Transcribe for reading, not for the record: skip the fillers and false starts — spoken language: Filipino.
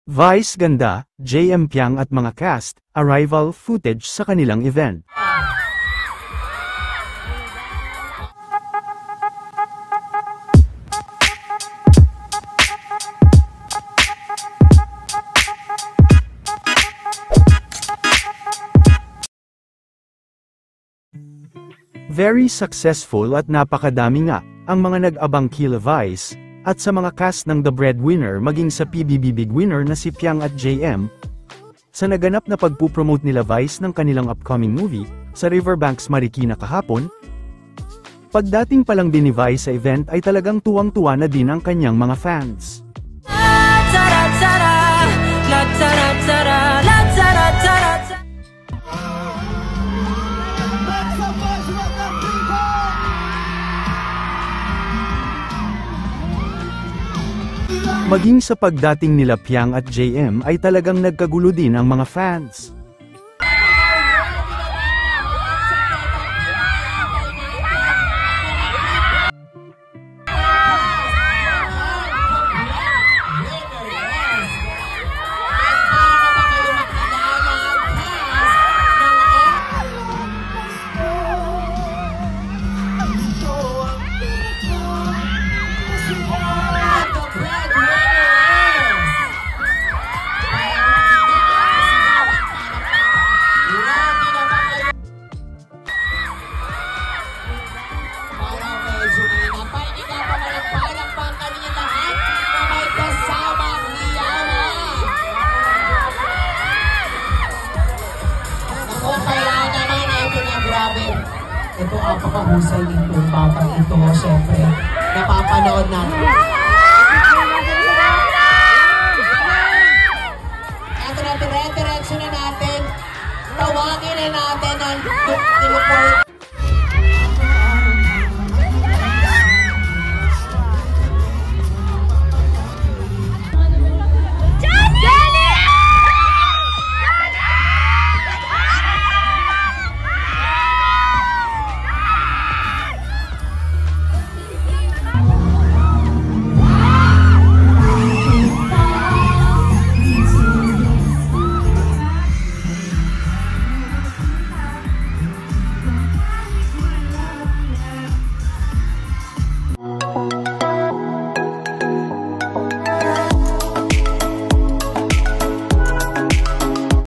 Vice ganda, JM Piang at mga cast, arrival footage sa kanilang event. Very successful at napakadami nga ang mga nag-abang kila Vice, at sa mga cast ng The Breadwinner maging sa PBB Big Winner na si Piang at JM, sa naganap na pagpupromote nila Vice ng kanilang upcoming movie, sa Riverbanks Marikina kahapon. Pagdating pa lang din ni Vice sa event ay talagang tuwang-tuwa na din ang kanyang mga fans. Maging sa pagdating nila Piang at JM ay talagang nagkagulo din ang mga fans. Ito ang pakahusay nitong batang ito, syempre, napapanood natin.